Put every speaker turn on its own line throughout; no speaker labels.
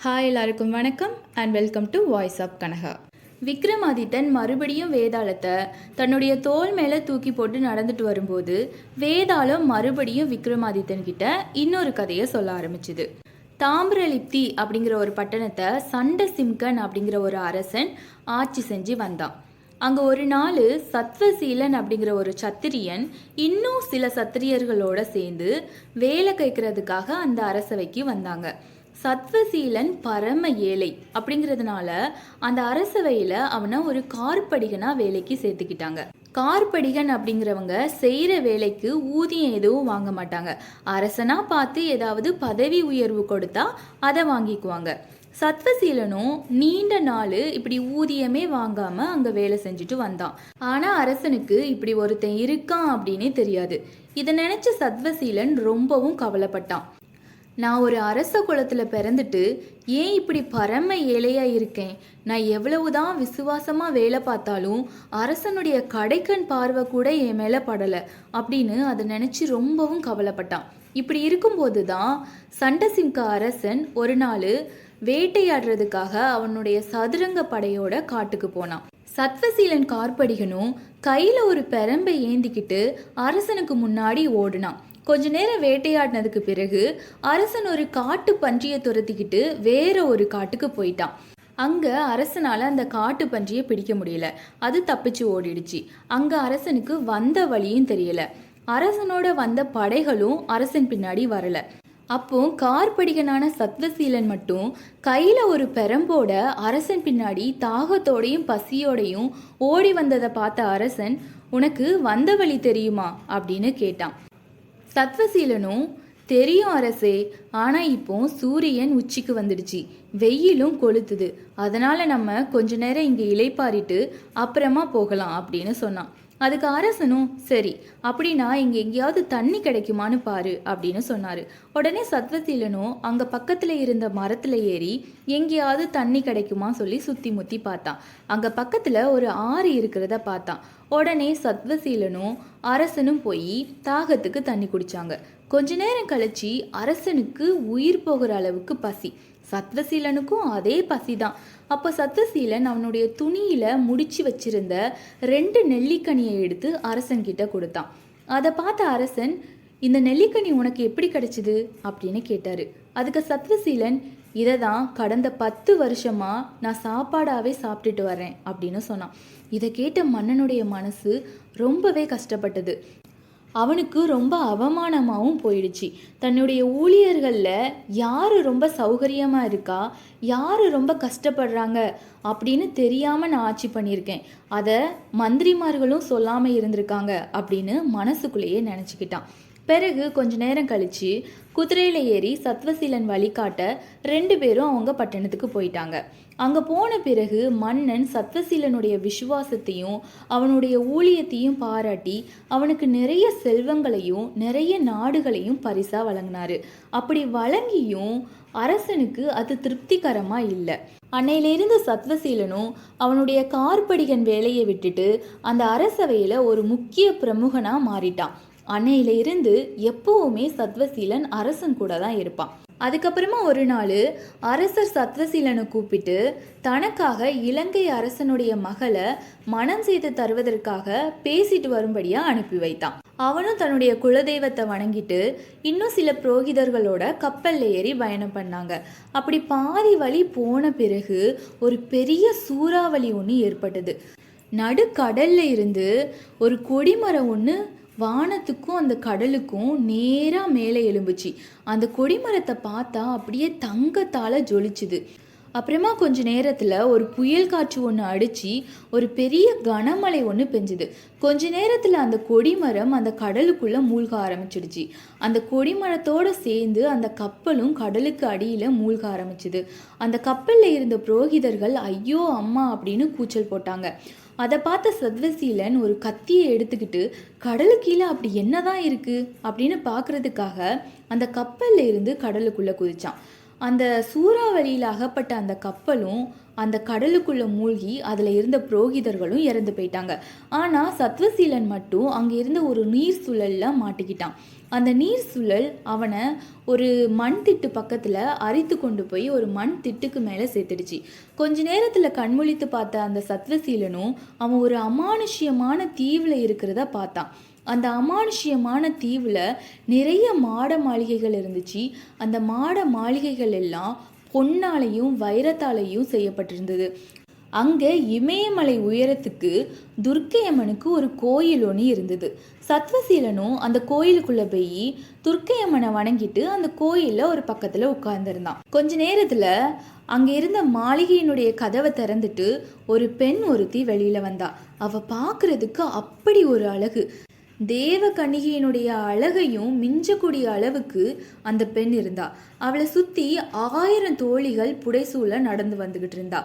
Hi, எல்லாருக்கும் வணக்கம் and welcome to voice of Kanaka. Vikramadithan மறுபடியும் வேதாளத்தை தன்னுடைய தோள் மேலே தூக்கி போட்டு நடந்துட்டு வரும்போது வேதாளம் மறுபடியும் விக்ரமாதித்தன் கிட்ட இன்னொரு கதையை சொல்ல ஆரம்பிச்சுது. தாமிரலிப்தி அப்படிங்கிற ஒரு பட்டணத்தை சண்டசிம்கன் அப்படிங்கிற ஒரு அரசன் ஆட்சி செஞ்சு வந்தான். அங்கே ஒரு நாள் சத்வசீலன் அப்படிங்கிற ஒரு சத்திரியன் இன்னும் சில சத்திரியர்களோட சேர்ந்து வேலை கேட்கறதுக்காக அந்த அரசவைக்கு வந்தாங்க. சத்வசீலன் பரம ஏழை அப்படிங்கிறதுனால அந்த அரசவையில் அவனை ஒரு கார்படிகனாக வேலைக்கு சேர்த்துக்கிட்டாங்க. கார்படிகன் அப்படிங்கிறவங்க செய்கிற வேலைக்கு ஊதியம் எதுவும் வாங்க மாட்டாங்க. அரசனா பார்த்து ஏதாவது பதவி உயர்வு கொடுத்தா அதை வாங்கிக்குவாங்க. சத்வசீலனும் நீண்ட நாள் இப்படி ஊதியமே வாங்காம அங்க வேலை செஞ்சுட்டு வந்தான். ஆனா அரசனுக்கு இப்படி ஒருத்தன் இருக்கான் அப்படின்னு தெரியாது. இதை நினைச்ச சத்வசீலன் ரொம்பவும் கவலைப்பட்டான். நான் ஒரு அரச குலத்தில் பிறந்துட்டு ஏன் இப்படி பரம ஏழையாக இருக்கேன்? நான் எவ்வளவுதான் விசுவாசமாக வேலை பார்த்தாலும் அரசனுடைய கடைக்கண் பார்வை கூட என் மேலே படலை அப்படின்னு அதை நினச்சி ரொம்பவும் கவலைப்பட்டான். இப்படி இருக்கும்போது தான் சண்டசிம்க அரசன் ஒரு நாள் வேட்டையாடுறதுக்காக அவனுடைய சதுரங்க படையோட காட்டுக்கு போனான். சத்வசீலன் கார்படிகனும் கையில் ஒரு பெரம்பை ஏந்திக்கிட்டு அரசனுக்கு முன்னாடி ஓடினான். கொஞ்ச நேரம் வேட்டையாடினதுக்கு பிறகு அரசன் ஒரு காட்டு பன்றியை துரத்திக்கிட்டு வேற ஒரு காட்டுக்கு போயிட்டான். அங்க அரசனால அந்த காட்டு பன்றியை பிடிக்க முடியல. அது தப்பிச்சு ஓடிடுச்சு. அங்க அரசனுக்கு வந்த வழியும் தெரியல. அரசனோட வந்த படைகளும் அரசன் பின்னாடி வரல. அப்போ கார்படிகனான சத்வசீலன் மட்டும் கையில ஒரு பெரம்போட அரசன் பின்னாடி தாகத்தோடையும் பசியோடையும் ஓடி வந்ததை பார்த்த அரசன், உனக்கு வந்த வழி தெரியுமா அப்படின்னு கேட்டான். சத்வசீலனும், தெரியும் அரசே, ஆனால் இப்போ சூரியன் உச்சிக்கு வந்துடுச்சு, வெயிலும் கொளுத்துது, அதனால நம்ம கொஞ்ச நேரம் இங்கே இளைப்பாரிட்டு அப்புறமா போகலாம் அப்படின்னு சொன்னான். அதுக்கு அரசனும், சரி, அப்படின்னா இங்கே எங்கேயாவது தண்ணி கிடைக்குமான்னு பாரு அப்படின்னு சொன்னார். உடனே சத்வசீலனும் அங்கே பக்கத்தில் இருந்த மரத்தில் ஏறி எங்கேயாவது தண்ணி கிடைக்குமா சொல்லி சுற்றி முற்றி பார்த்தான். அங்கே பக்கத்தில் ஒரு ஆறு இருக்கிறத பார்த்தான். உடனே சத்வசீலனும் அரசனும் போய் தாகத்துக்கு தண்ணி குடித்தாங்க. கொஞ்ச நேரம் கழிச்சு அரசனுக்கு உயிர் போகிற அளவுக்கு பசி. சத்வசீலனுக்கும் அதே பசி தான். அப்போ சத்வசீலன் அவனுடைய துணியில முடிச்சு வச்சிருந்த 2 நெல்லிக்கனியை எடுத்து அரசன் கிட்ட கொடுத்தான். அதை பார்த்த அரசன், இந்த நெல்லிக்கனி உனக்கு எப்படி கிடைச்சிது அப்படின்னு கேட்டாரு. அதுக்கு சத்வசீலன், இதை தான் கடந்த 10 வருஷமா நான் சாப்பாடாவே சாப்பிட்டுட்டு வரேன் அப்படின்னு சொன்னான். இதை கேட்ட மன்னனுடைய மனசு ரொம்பவே கஷ்டப்பட்டது. அவனுக்கு ரொம்ப அவமானமாகவும் போயிடுச்சு. தன்னுடைய ஊழியர்களில் யார் ரொம்ப சௌகரியமாக இருக்கா, யார் ரொம்ப கஷ்டப்படுறாங்க அப்படின்னு தெரியாமல் நான் ஆட்சி பண்ணியிருக்கேன், அதை மந்திரிமார்களும் சொல்லாமல் இருந்திருக்காங்க அப்படின்னு மனசுக்குள்ளேயே நினச்சிக்கிட்டான். பிறகு கொஞ்ச நேரம் கழித்து குதிரையில் ஏறி சத்வசீலன் வழிகாட்ட 2 பேரும் அவங்க பட்டணத்துக்கு போயிட்டாங்க. அங்கே போன பிறகு மன்னன் சத்வசீலனுடைய விசுவாசத்தையும் அவனுடைய ஊழியத்தையும் பாராட்டி அவனுக்கு நிறைய செல்வங்களையும் நிறைய நாடுகளையும் பரிசாக வழங்கினாரு. அப்படி வழங்கியும் அரசனுக்கு அது திருப்திகரமாக இல்லை. அன்னையிலிருந்து சத்வசீலனும் அவனுடைய கார்படிகன் வேலையை விட்டுட்டு அந்த அரசவையில் ஒரு முக்கிய பிரமுகனாக மாறிட்டான். அன்னையில இருந்து எப்பவுமே சத்வசீலன் அரசன் கூட தான் இருப்பான். அதுக்கப்புறமா ஒரு நாள் அரசர் சத்வசீலனை கூப்பிட்டு தனக்காக இலங்கை அரசனுடைய மகளை மனம் செய்து தருவதற்காக பேசிட்டு வரும்படியா அனுப்பி வைத்தான். அவனும் தன்னுடைய குலதெய்வத்தை வணங்கிட்டு இன்னும் சில புரோகிதர்களோட கப்பல்ல ஏறி பயணம் பண்ணாங்க. அப்படி பாதி வழி போன பிறகு ஒரு பெரிய சூறாவளி ஒன்று ஏற்பட்டது. நடுக்கடல்ல இருந்து ஒரு கொடிமரம் ஒன்று வானத்துக்கும் அந்த கடலுக்கும் நேராக மேலே எழும்புச்சு. அந்த கொடிமரத்தை பார்த்தா அப்படியே தங்கத்தால் ஜொலிச்சுது. அப்புறமா கொஞ்ச நேரத்தில் ஒரு புயல் காற்று ஒன்று அடித்து ஒரு பெரிய கனமழை ஒன்று பெஞ்சுது. கொஞ்ச நேரத்தில் அந்த கொடிமரம் அந்த கடலுக்குள்ளே மூழ்க ஆரம்பிச்சிடுச்சு. அந்த கொடிமரத்தோடு சேர்ந்து அந்த கப்பலும் கடலுக்கு அடியில் மூழ்க ஆரம்பிச்சுது. அந்த கப்பலில் இருந்த புரோகிதர்கள் ஐயோ அம்மா அப்படின்னு கூச்சல் போட்டாங்க. அதை பார்த்த சத்வசீலன் ஒரு கத்தியை எடுத்துக்கிட்டு கடலு கீழே அப்படி என்னதான் இருக்கு அப்படின்னு பார்க்கறதுக்காக அந்த கப்பல்ல இருந்து கடலுக்குள்ள குதிச்சான். அந்த சூறாவளியில் அகப்பட்ட அந்த கப்பலும் அந்த கடலுக்குள்ளே மூழ்கி அதில் இருந்த புரோகிதர்களும் இறந்து போயிட்டாங்க. ஆனால் சத்வசீலன் மட்டும் அங்கே இருந்த ஒரு நீர் சுழலில் மாட்டிக்கிட்டான். அந்த நீர் சுழல் அவனை ஒரு மண் திட்டு பக்கத்தில் அரித்து கொண்டு போய் ஒரு மண் திட்டுக்கு மேலே சேர்த்துடுச்சு. கொஞ்ச நேரத்தில் கண்முழித்து பார்த்த அந்த சத்வசீலனும் அவன் ஒரு அமானுஷ்யமான தீவில் இருக்கிறத பார்த்தான். அந்த அமானுஷ்யமான தீவில் நிறைய மாட மாளிகைகள் இருந்துச்சு. அந்த மாட மாளிகைகள் எல்லாம் பொன்னாலையும் வைரத்தாலையும் செய்யப்பட்டிருந்தது. அங்கே இமயமலை உயரத்துக்கு துர்க்கையம்மனுக்கு ஒரு கோயில் ஒன்று இருந்தது. சத்வசீலனும் அந்த கோயிலுக்குள்ளே போய் துர்க்கையம்மனை வணங்கிட்டு அந்த கோயிலில் ஒரு பக்கத்தில் உட்கார்ந்துருந்தான். கொஞ்ச நேரத்தில் அங்கே இருந்த மாளிகையினுடைய கதவை திறந்துட்டு ஒரு பெண் ஒருத்தி வெளியில் வந்தா. அவள் பார்க்குறதுக்கு அப்படி ஒரு அழகு. தேவ கன்னிகையினுடைய அழகையும் மிஞ்சக்கூடிய அளவுக்கு அந்த பெண் இருந்தா. அவளை சுற்றி 1000 தோழிகள் புடைசூழ நடந்து வந்துக்கிட்டு இருந்தா.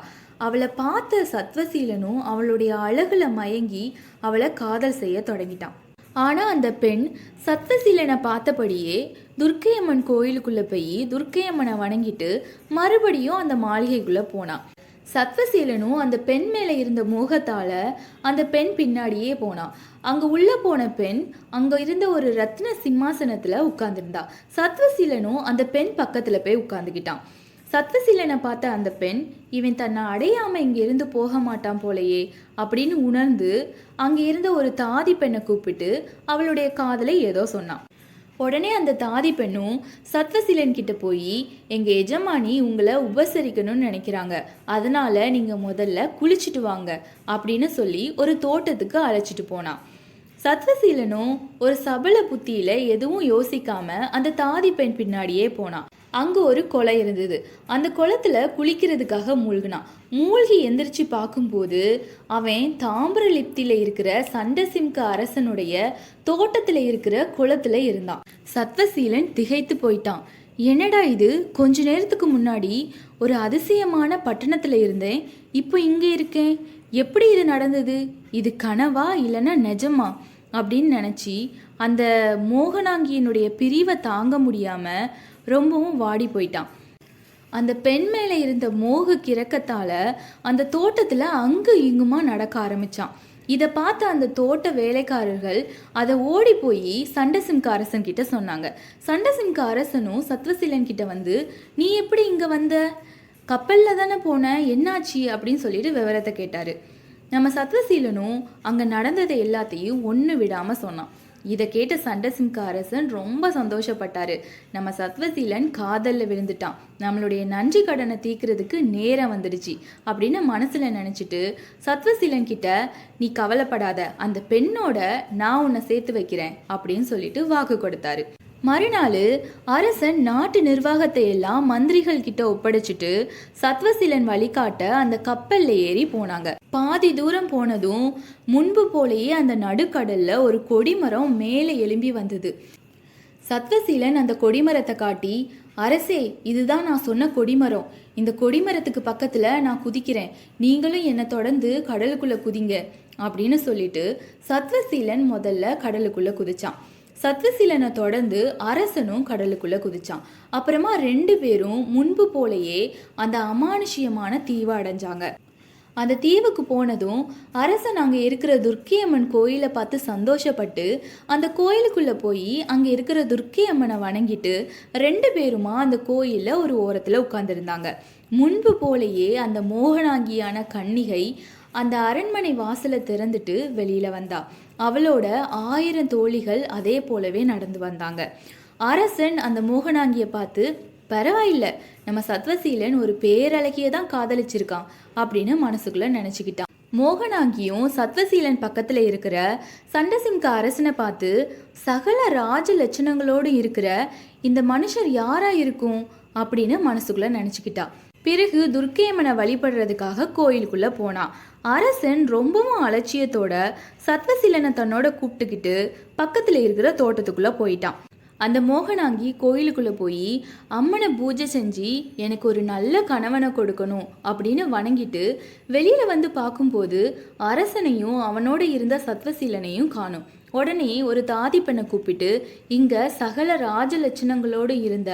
அவளை பார்த்த சத்வசீலனும் அவளுடைய அழகுல மயங்கி அவளை காதல் செய்ய தொடங்கிட்டான். ஆனால் அந்த பெண் சத்வசீலனை பார்த்தபடியே துர்க்கையம்மன் கோயிலுக்குள்ளே போய் துர்க்கையம்மனை வணங்கிட்டு மறுபடியும் அந்த மாளிகைக்குள்ளே போனான். சத்வசீலனும் அந்த பெண் மேலே இருந்த மோகத்தால் அந்த பெண் பின்னாடியே போனான். அங்கே உள்ளே போன பெண் அங்கே இருந்த ஒரு ரத்ன சிம்மாசனத்தில் உட்கார்ந்துருந்தா. சத்வசீலனும் அந்த பெண் பக்கத்தில் போய் உட்கார்ந்துக்கிட்டான். சத்வசீலனை பார்த்த அந்த பெண், இவன் தன்னை அடையாமல் இங்கே இருந்து போக மாட்டான் போலையே அப்படின்னு உணர்ந்து அங்கே இருந்த ஒரு தாதி பெண்ணை கூப்பிட்டு அவளுடைய காதலை ஏதோ சொன்னான். உடனே அந்த தாதி பெண்ணும் சத்வசீலன் கிட்ட போய், எங்கள் எஜமானி உங்களை உபசரிக்கணும்னு நினைக்கிறாங்க, அதனால நீங்கள் முதல்ல குளிச்சுட்டு வாங்க அப்படின்னு சொல்லி ஒரு தோட்டத்துக்கு அழைச்சிட்டு போனான். சத்வசீலனும் ஒரு சபல புத்தியில் எதுவும் யோசிக்காம அந்த தாதி பெண் பின்னாடியே போனான். அங்கே ஒரு குளம் இருந்தது. அந்த குளத்துல குளிக்கிறதுக்காக மூழ்கினான். மூழ்கி எந்திரிச்சு பார்க்கும்போது அவன் தாமிரலிப்தியில் இருக்கிற சண்டசிம்க அரசனுடைய தோட்டத்தில் இருக்கிற குளத்துல இருந்தான். சத்வசீலன் திகைத்து போயிட்டான். என்னடா இது, கொஞ்ச நேரத்துக்கு முன்னாடி ஒரு அதிசயமான பட்டணத்தில் இருந்தேன், இப்போ இங்கே இருக்கேன், எப்படி இது நடந்தது, இது கனவா இல்லைன்னா நிஜமா அப்படின்னு நினச்சி அந்த மோகனாங்கியினுடைய பிரிவை தாங்க முடியாமல் ரொம்பவும் வாடி போயிட்டான். அந்த பெண் மேலே இருந்த மோக கிறக்கத்தால் அந்த தோட்டத்தில் அங்கு இங்குமா நடக்க ஆரம்பித்தான். இதை பார்த்த அந்த தோட்ட வேலைக்காரர்கள் அதை ஓடி போய் சண்டசிம்க அரசன் கிட்ட சொன்னாங்க. சண்டசிம்க அரசனும் சத்வசீலன் கிட்ட வந்து, நீ எப்படி இங்கே வந்த, கப்பலில் தானே போன, என்னாச்சு அப்படின்னு சொல்லிட்டு விவரத்தை கேட்டார். நம்ம சத்வசீலனும் அங்கே நடந்ததை எல்லாத்தையும் ஒன்று விடாமல் சொன்னான். இதை கேட்ட சண்டசிம்க அரசன் ரொம்ப சந்தோஷப்பட்டாரு. நம்ம சத்வசீலன் காதலில் விழுந்துட்டான், நம்மளுடைய நன்றி கடனை தீர்க்கிறதுக்கு நேரம் வந்துடுச்சு அப்படின்னு மனசில் நினச்சிட்டு சத்வசீலன் கிட்ட, நீ கவலைப்படாத, அந்த பெண்ணோட நான் உன்னை சேர்த்து வைக்கிறேன் அப்படின்னு சொல்லிட்டு வாக்கு கொடுத்தாரு. மறுநாள் அரசன் நாட்டு நிர்வாகத்தை எல்லாம் மந்திரிகள் கிட்ட ஒப்படைச்சிட்டு சத்வசீலன் வழிகாட்ட அந்த கப்பல்ல ஏறி போனாங்க. பாதி தூரம் போனதும் முன்பு போலேயே அந்த நடுக்கடல்ல ஒரு கொடிமரம் மேலே எழும்பி வந்தது. சத்வசீலன் அந்த கொடிமரத்தை காட்டி, அரசே, இதுதான் நான் சொன்ன கொடிமரம், இந்த கொடிமரத்துக்கு பக்கத்துல நான் குதிக்கிறேன், நீங்களும் என்னை தொடர்ந்து கடலுக்குள்ள குதிங்க அப்படின்னு சொல்லிட்டு சத்வசீலன் முதல்ல கடலுக்குள்ள குதிச்சான். சத்வசீலனை தொடர்ந்து அரசனும் கடலுக்குள்ள குதிச்சான். அப்புறமா 2 பேரும் முன்பு போலேயே அந்த அமானுஷ்யமான தீவை அடைஞ்சாங்க. அந்த தீவுக்கு போனதும் அரசன் அங்கே இருக்கிற துர்க்கையம்மன் கோயிலை பார்த்து சந்தோஷப்பட்டு அந்த கோயிலுக்குள்ளே போய் அங்கே இருக்கிற துர்க்கையம்மனை வணங்கிட்டு 2 பேருமா அந்த கோயிலில் ஒரு ஓரத்தில் உட்கார்ந்துருந்தாங்க. முன்பு போலேயே அந்த மோகனாங்கியான கன்னிகை அந்த அரண்மனை வாசலை திறந்துட்டு வெளியில் வந்தா. அவளோட 1000 தோழிகள் அதே போலவே நடந்து வந்தாங்க. அரசன் அந்த மோகனாங்கியை பார்த்து, பரவாயில்ல, நம்ம சத்வசீலன் ஒரு பேரழகியை தான் காதலிச்சிருக்கான் அப்படின்னு மனசுக்குள்ள நினச்சிக்கிட்டான். மோகனாங்கியும் சத்வசீலன் பக்கத்தில் இருக்கிற சண்டசிம்க அரசனை பார்த்து, சகல ராஜ லட்சணங்களோடு இருக்கிற இந்த மனுஷர் யாரா இருக்கும் அப்படின்னு மனசுக்குள்ள நினச்சிக்கிட்டா. பிறகு துர்க்கையம்மனை வழிபடுறதுக்காக கோயிலுக்குள்ள போனான். அரசன் ரொம்பவும் அலட்சியத்தோட சத்வசீலனை தன்னோட கூப்பிட்டுக்கிட்டு பக்கத்தில் இருக்கிற தோட்டத்துக்குள்ள போயிட்டான். அந்த மோகனாங்கி கோயிலுக்குள்ளே போய் அம்மனை பூஜை செஞ்சு எனக்கு ஒரு நல்ல கணவனை கொடுக்கணும் அப்படின்னு வணங்கிட்டு வெளியில் வந்து பார்க்கும்போது அரசனையும் அவனோட இருந்த சத்வசீலனையும் காணும். உடனே ஒரு தாதி பெண்ணை கூப்பிட்டு இங்க சகல ராஜ லட்சணங்களோடு இருந்த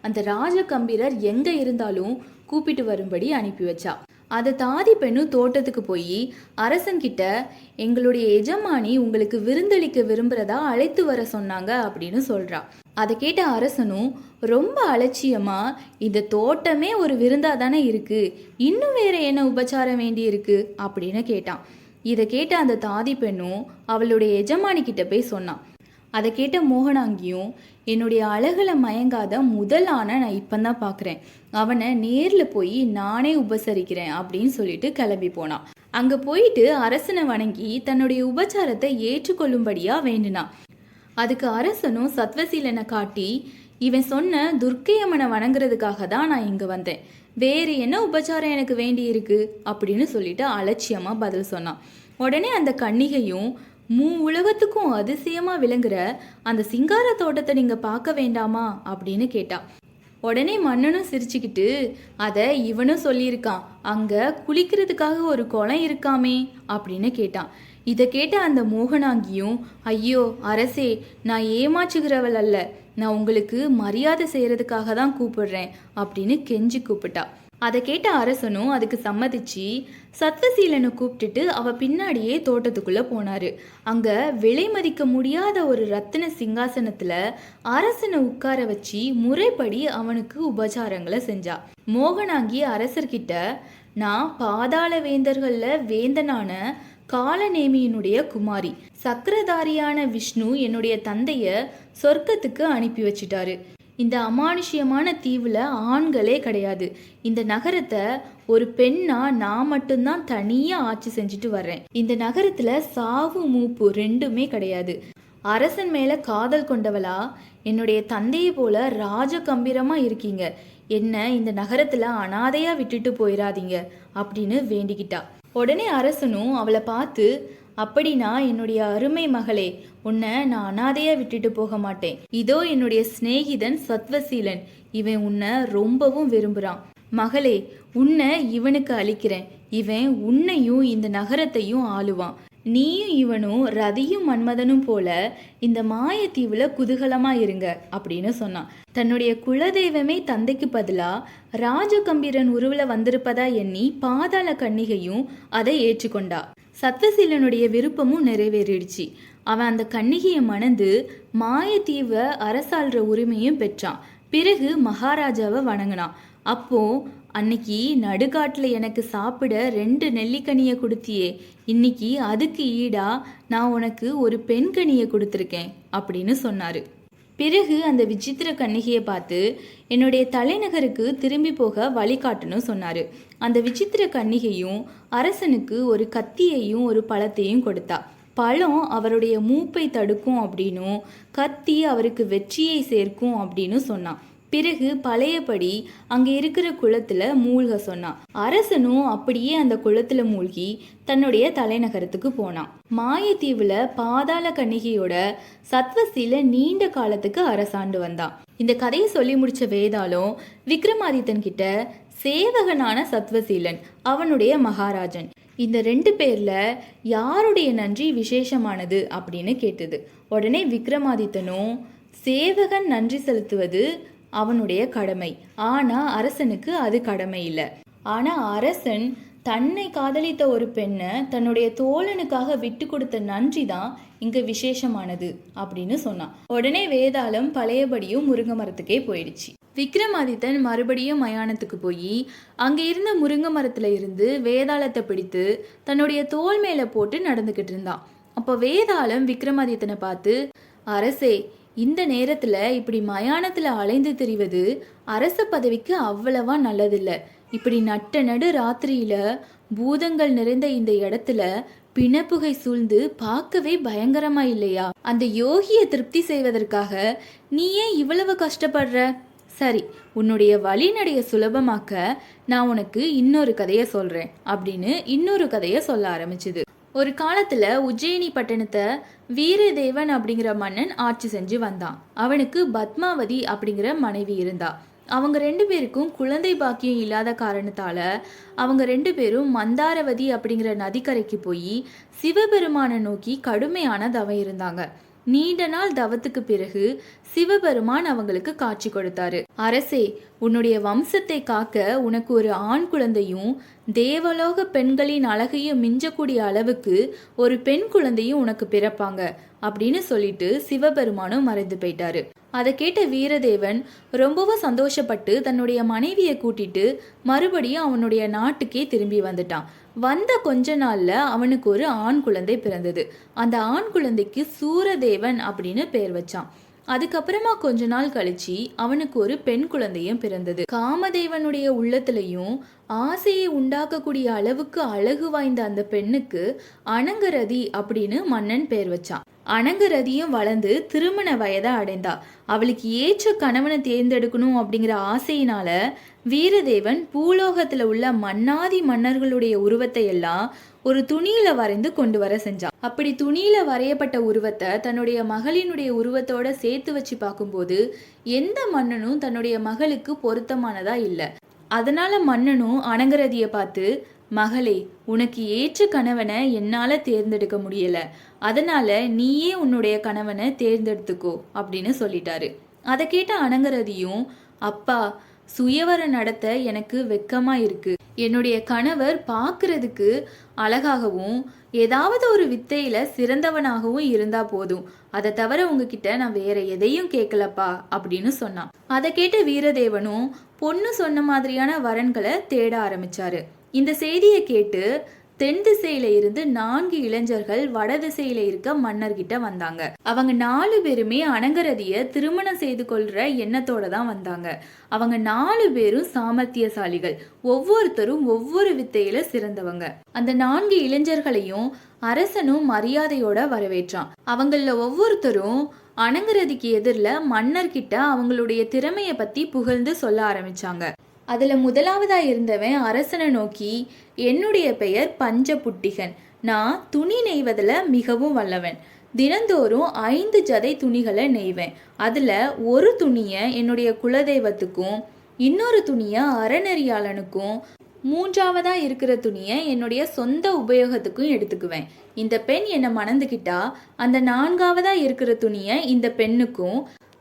அந்த ராஜ கம்பீரர் எங்க இருந்தாலும் கூப்பிட்டு வரும்படி அனுப்பி வச்சா. அதை தாதி பெண்ணும் தோட்டத்துக்கு போய் அரசன்கிட்ட எங்களுடைய எஜமானி உங்களுக்கு விருந்தளிக்க விரும்புறதா அழைத்து வர சொன்னாங்க அப்படின்னு சொல்றா. அதை கேட்ட அரசனும் ரொம்ப அலட்சியமா இந்த தோட்டமே ஒரு விருந்தா தானே இருக்கு, இன்னும் வேற என்ன உபச்சாரம் வேண்டி இருக்கு அப்படின்னு கேட்டான். இதை கேட்ட அந்த தாதி பெண்ணும் அவளுடைய எஜமானி கிட்ட போய் சொன்னான். அதை கேட்ட மோகனாங்கியும் என்னுடைய அழகுல மயங்காத முதல் ஆணை நான் இப்பந்தான் பார்க்குறேன், அவனை நேரில் போய் நானே உபசரிக்கிறேன் அப்படின்னு சொல்லிட்டு கிளம்பி போனான். அங்கே போயிட்டு அரசனை வணங்கி தன்னுடைய உபச்சாரத்தை ஏற்றுக்கொள்ளும்படியா வேண்டினான். அதுக்கு அரசனும் சத்வசீலனை காட்டி இவன் சொன்ன துர்க்கையம்மனை வணங்குறதுக்காக தான் நான் இங்கே வந்தேன், வேறு என்ன உபச்சாரம் எனக்கு வேண்டி இருக்கு அப்படின்னு சொல்லிட்டு அலட்சியமாக பதில் சொன்னான். உடனே அந்த கன்னிகையும் உலகத்துக்கும் அதிசயமா விளங்குற அந்த சிங்கார தோட்டத்தை நீங்க பார்க்க வேண்டாமா அப்படின்னு கேட்டா. உடனே மன்னனும் சிரிச்சுக்கிட்டு அதை இவனும் சொல்லியிருக்கான், அங்க குளிக்கிறதுக்காக ஒரு குளம் இருக்காமே அப்படின்னு கேட்டான். இதை கேட்ட அந்த மோகனாங்கியும் ஐயோ அரசே, நான் ஏமாற்றுகிறவள் அல்ல, நான் உங்களுக்கு மரியாதை செய்யறதுக்காக தான் கூப்பிடுறேன் அப்படின்னு கெஞ்சி கூப்பிட்டா. அதை கேட்ட அரசனும் அதுக்கு சம்மதிச்சு சத்வசீலனை கூப்பிட்டுட்டு அவ பின்னாடியே தோட்டத்துக்குள்ள போனாரு. அங்க விலை மதிக்க முடியாத ஒரு ரத்தின சிங்காசனத்துல அரசனை உட்கார வச்சு முறைப்படி அவனுக்கு உபச்சாரங்களை செஞ்சா. மோகனாங்கி அரசர்கிட்ட நான் பாதாள வேந்தர்கள்ல வேந்தனான காலநேமியினுடைய குமாரி, சக்கரதாரியான விஷ்ணு என்னுடைய தந்தைய சொர்க்கத்துக்கு அனுப்பி வச்சிட்டாரு. இந்த அமானுஷ்யமான தீவுல ஆண்களே கிடையாது, இந்த நகரத்தை ஒரு பெண்ணா நான் மட்டும்தான் தனியா ஆட்சி செஞ்சுட்டு வர்றேன். இந்த நகரத்துல சாவு மூப்பு ரெண்டுமே கிடையாது. அரசன் மேல காதல் கொண்டவளா என்னுடைய தந்தையை போல ராஜ கம்பீரமா இருக்கீங்க, என்ன இந்த நகரத்துல அனாதையா விட்டுட்டு போயிடாதீங்க அப்படின்னு வேண்டிக்கிட்டா. உடனே அரசனும் அவளை பார்த்து அப்படின்னா என்னுடைய அருமை மகளே, உன்னை நான் அனாதையா விட்டுட்டு போக மாட்டேன், இதோ என்னுடைய சிநேகிதன் சத்வசீலன், இவன் உன்னை ரொம்பவும் விரும்புறான், மகளே உன்னை இவனுக்கு அளிக்கிறேன், இவன் உன்னையும் இந்த நகரத்தையும் ஆளுவான், நீயும் இவனும் ரதியும் மன்மதனும் போல இந்த மாயத்தீவுல குதூகலமா இருங்க அப்படின்னு சொன்னான். தன்னுடைய குலதெய்வமே தந்தைக்கு பதிலா ராஜகம்பீரன் உருவில வந்திருப்பதா எண்ணி பாதாள கன்னிகையும் அதை ஏற்றுக்கொண்டா. சத்வசீலனுடைய விருப்பமும் நிறைவேறிடுச்சு. அவன் அந்த கன்னிகையை மணந்து மாயத்தீவை அரசாள்ற உரிமையும் பெற்றான். பிறகு மகாராஜாவை வணங்கினான். அப்போ அன்னைக்கு நடுக்காட்டில் எனக்கு சாப்பிட 2 நெல்லிக்கனியை கொடுத்தியே, இன்னைக்கு அதுக்கு ஈடா நான் உனக்கு ஒரு பெண் கனியை கொடுத்துருக்கேன் அப்படின்னு சொன்னாரு. பிறகு அந்த விசித்திர கன்னிகையை பார்த்து என்னுடைய தலைநகருக்கு திரும்பி போக வழிகாட்டணும் சொன்னாரு. அந்த விசித்திர கன்னிகையும் அரசனுக்கு ஒரு கத்தியையும் ஒரு பழத்தையும் கொடுத்தா. பழம் அவருடைய மூப்பை தடுக்கும் அப்படின்னும் கத்தி அவருக்கு வெற்றியை சேர்க்கும் அப்படின்னு சொன்னான். பிறகு பழையபடி அங்க இருக்கிற குளத்துல மூழ்க சொன்னான். அரசனும் அப்படியே அந்த குளத்துல மூழ்கி தன்னுடைய தலைநகரத்துக்கு போனான். மாயத்தீவுல பாதாள கன்னிகையோட சத்வசீல நீண்ட காலத்துக்கு அரசாண்டு வந்தான். இந்த கதையை சொல்லி முடிச்ச வேதாளம் விக்ரமாதித்தன் கிட்ட சேவகனான சத்வசீலன், அவனுடைய மகாராஜன், இந்த 2 பேர்ல யாருடைய நன்றி விசேஷமானது அப்படின்னு கேட்டது. உடனே விக்ரமாதித்தனும் சேவகன் நன்றி செலுத்துவது அவனுடைய கடமை, ஆனா அரசனுக்கு அது கடமை இல்லை. ஆனா அரசன் தன்னை காதலித்த ஒரு பெண்ணை தன்னுடைய தோழனுக்காக விட்டு கொடுத்த நன்றி தான் இங்க விசேஷமானது அப்படின்னு சொன்னான். உடனே வேதாளம் பழையபடியும் முருங்கை மரத்துக்கே போயிடுச்சு. விக்ரமாதித்தன் மறுபடியும் மயானத்துக்கு போய் அங்க இருந்த முருங்கை மரத்துல இருந்து வேதாளத்தை பிடித்து தன்னுடைய தோள் மேல போட்டு நடந்துகிட்டு இருந்தான். அப்போ வேதாளம் விக்ரமாதித்தனை பார்த்து, அரசே, இந்த நேரத்துல இப்படி மயானத்துல அலைந்து திரிவது அரச பதவிக்கு அவ்வளவா நல்லதில்லை. இப்படி நட்ட நடு ராத்திரியில பூதங்கள் நிறைந்த இந்த இடத்துல பிணப்புகை சூழ்ந்து பார்க்கவே பயங்கரமா இல்லையா? அந்த யோகியை திருப்தி செய்வதற்காக நீ ஏன் இவ்வளவு கஷ்டப்படுற? சரி, உன்னுடைய வழிநடைய சுலபமாக்க நான் உனக்கு இன்னொரு கதையை சொல்றேன் அப்படின்னு இன்னொரு கதையை சொல்ல ஆரம்பிச்சுது. ஒரு காலத்துல உஜ்ஜயினி பட்டணத்தை வீரதேவன் அப்படிங்கிற மன்னன் ஆட்சி செஞ்சு வந்தான். அவனுக்கு பத்மாவதி அப்படிங்கிற மனைவி இருந்தா. அவங்க 2 பேருக்கும் குழந்தை பாக்கியம் இல்லாத காரணத்தால அவங்க 2 பேரும் மந்தாரவதி அப்படிங்கிற நதிக்கரைக்கு போய் சிவபெருமானை நோக்கி கடுமையான தவம் இருந்தாங்க. நீண்ட நாள் தவத்துக்கு பிறகு சிவபெருமான் அவங்களுக்கு காட்சி கொடுத்தாரு. அரசே, உன்னுடைய வம்சத்தை காக்க உனக்கு ஒரு ஆண் குழந்தையும் தேவலோக பெண்களின் அழகையும் மிஞ்சக்கூடிய அளவுக்கு ஒரு பெண் குழந்தையும் உனக்கு பிறப்பாங்க அப்படின்னு சொல்லிட்டு சிவபெருமானும் மறைந்து போயிட்டாரு. அதை கேட்ட வீரதேவன் ரொம்பவும் சந்தோஷப்பட்டு தன்னுடைய மனைவியை கூட்டிட்டு மறுபடியும் அவனுடைய நாட்டுக்கே திரும்பி வந்துட்டான். வந்த கொஞ்ச நாள்ல அவனுக்கு ஒரு ஆண் குழந்தை பிறந்தது. அந்த ஆண் குழந்தைக்கு சூரதேவன் அப்படின்னு பேர் வச்சான். அதுக்கப்புறமா கொஞ்ச நாள் கழிச்சு அவனுக்கு ஒரு பெண் குழந்தையும் பிறந்தது. காமதேவனுடைய உள்ளத்திலையும் ஆசையை உண்டாக்கக்கூடிய அளவுக்கு அழகு வாய்ந்த அந்த பெண்ணுக்கு அனங்கரதி அப்படின்னு மன்னன் பேர் வச்சான். அனங்கரதியும் வளர்ந்து திருமண வயதை அடைந்தா. அவளுக்கு ஏற்ற கணவனை தேர்ந்தெடுக்கணும் அப்படிங்கிற ஆசையினால வீரதேவன் பூலோகத்துல உள்ள மன்னாதி மன்னர்களுடைய உருவத்தை எல்லாம் ஒரு துணியில வரைந்து கொண்டு வர செஞ்சான். அப்படி துணியில வரையப்பட்ட உருவத்தை தன்னுடைய மகளினுடைய உருவத்தோட சேர்த்து வச்சு பார்க்கும்போது எந்த மன்னனும் தன்னுடைய மகளுக்கு பொருத்தமானதா இல்லை. அதனால மன்னனும் அனங்கரதியை பார்த்து, மகளே, உனக்கு ஏற்ற கணவனை என்னால தேர்ந்தெடுக்க முடியல, அதனால நீயே உன்னுடைய கணவனை தேர்ந்தெடுத்துக்கோ அப்படின்னு சொல்லிட்டாரு. அதை கேட்ட அனங்கரதியும், அப்பா, சுயவர நடத்த எனக்கு வெக்கமா இருக்கு. என்னுடைய கணவர் பார்க்கறதுக்கு அழகாகவும் ஏதாவது ஒரு வித்தையில சிறந்தவனாகவும் இருந்தா போதும், அதை தவிர உங்ககிட்ட நான் வேற எதையும் கேட்கலப்பா அப்படின்னு சொன்னான். அதை கேட்ட வீரதேவனும் பொண்ணு சொன்ன மாதிரியான வரன்களை தேட ஆரம்பிச்சாரு. இந்த செய்தியை கேட்டு தென் திசையில இருந்து 4 இளைஞர்கள் வட திசையில இருக்க மன்னர்கிட்ட வந்தாங்க. அவங்க 4 பேருமே அனங்கரதிய திருமணம் செய்து கொள்ற எண்ணத்தோட தான் வந்தாங்க. அவங்க 4 பேரும் சாமர்த்தியசாலிகள், ஒவ்வொருத்தரும் ஒவ்வொரு வித்தையில சிறந்தவங்க. அந்த 4 இளைஞர்களையும் அரசனும் மரியாதையோட வரவேற்றான். அவங்கள ஒவ்வொருத்தரும் அனங்கரதிக்கு எதிரில் மன்னர்கிட்ட அவங்களுடைய திறமையை பத்தி புகழ்ந்து சொல்ல ஆரம்பிச்சாங்க. அதுல முதலாவதா இருந்தவன் அரசனை நோக்கி, என்னுடைய பெயர் பஞ்சபுட்டிகன், நான் துணி நெய்வதில் மிகவும் வல்லவன். தினந்தோறும் 5 ஜதை துணிகளை நெய்வேன். அதுல ஒரு துணியை என்னுடைய குலதெய்வத்துக்கும், இன்னொரு துணியை அறநெறியாளனுக்கும், 3ஆவதா இருக்கிற துணியை என்னுடைய சொந்த உபயோகத்துக்கும் எடுத்துக்குவேன். இந்த பெண் என்னை மணந்துக்கிட்டா அந்த 4ஆவதா இருக்கிற துணியை இந்த பெண்ணுக்கும்,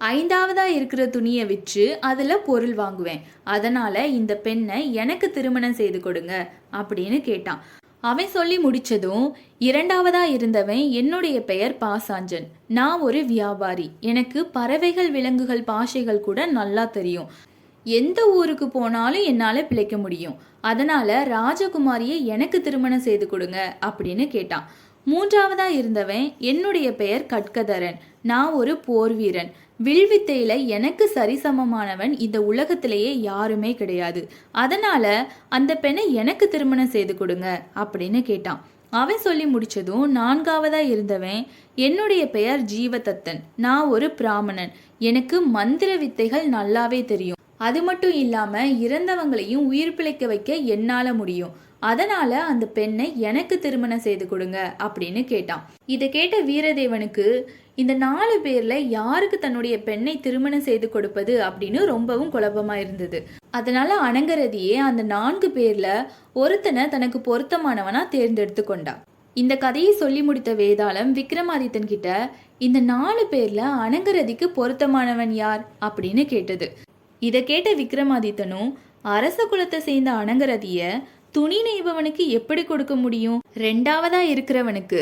5ஆவதா இருக்கிற துணியை விற்று அதுல பொருள் வாங்குவேன். அதனால இந்த பெண்ணை எனக்கு திருமணம் செய்து கொடுங்க அப்படின்னு கேட்டான். அவன் சொல்லி முடிச்சதும் 2ஆவதா இருந்தவன், என்னுடைய பெயர் பாசாஞ்சன், நான் ஒரு வியாபாரி, எனக்கு பறவைகள் விலங்குகள் பாஷைகள் கூட நல்லா தெரியும், எந்த ஊருக்கு போனாலும் என்னால பிழைக்க முடியும், அதனால ராஜகுமாரியை எனக்கு திருமணம் செய்து கொடுங்க அப்படின்னு கேட்டான். 3ஆவதா இருந்தவன், என்னுடைய பெயர் கட்கதரன், நான் ஒரு போர் வீரன், வில்வித்தையில எனக்கு சரிசமமானவன் இந்த உலகத்திலேயே யாருமே கிடையாது, அதனால அந்த பெண்ணை எனக்கு திருமணம் செய்து கொடுங்க அப்படின்னு கேட்டான். அவன் சொல்லி முடிச்சதும் 4ஆவதா இருந்தவன், என்னுடைய பெயர் ஜீவதத்தன், நான் ஒரு பிராமணன், எனக்கு மந்திர வித்தைகள் நல்லாவே தெரியும், அது மட்டும் இல்லாம இறந்தவங்களையும் உயிர் பிழைக்க வைக்க என்னால முடியும், அதனால அந்த பெண்ணை எனக்கு திருமணம் செய்து கொடுங்க அப்படின்னு கேட்டான். இதை கேட்ட வீரதேவனுக்கு இந்த 4 பேர்ல யாருக்கு தன்னுடைய பெண்ணை திருமணம் செய்து கொடுப்பது அப்படின்னு ரொம்பவும் குழப்பமா இருந்தது. அதனால அனங்கரதியே அந்த 4 பேர்ல ஒருத்தனை தனக்கு பொருத்தமானவனா தேர்ந்தெடுத்து கொண்டா. இந்த கதையை சொல்லி முடித்த வேதாளம் விக்ரமாதித்தன் கிட்ட, இந்த 4 பேர்ல அனங்கரதிக்கு பொருத்தமானவன் யார் அப்படின்னு கேட்டது. இதை கேட்ட விக்ரமாதித்தனும், அரச குலத்தை சேர்ந்த அனங்கரதிய துணி நெய்பவனுக்கு எப்படி கொடுக்க முடியும், 2ஆவதா இருக்கிறவனுக்கு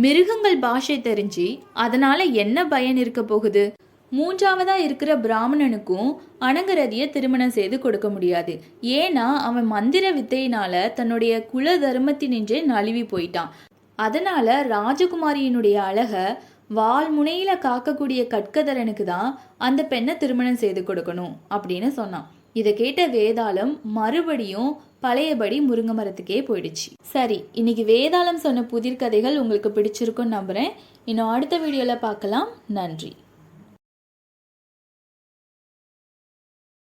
மிருகங்கள் பாஷை தெரிஞ்சு அதனால என்ன பயன் இருக்க போகுது, 3ஆவதா இருக்கிற பிராமணனுக்கும் அனங்கரதிய திருமணம் செய்து கொடுக்க முடியாது, ஏன்னா அவன் மந்திர வித்தையினால தன்னுடைய குல தர்மத்தினின்றே நழுவி போயிட்டான், அதனால ராஜகுமாரியினுடைய அழக வால் முனையில காக்கக்கூடிய கட்கதரனுக்கு தான் அந்த பெண்ணை திருமணம் செய்து கொடுக்கணும் அப்படின்னு சொன்னான். இதை கேட்ட வேதாளம் மறுபடியும் பழையபடி முருங்கை மரத்துக்கே போயிடுச்சு. சரி, இன்னைக்கு வேதாளம் சொன்ன புதிர் கதைகள் உங்களுக்கு பிடிச்சிருக்குன்னு நம்புறேன். இன்னும் அடுத்த வீடியோல பார்க்கலாம். நன்றி.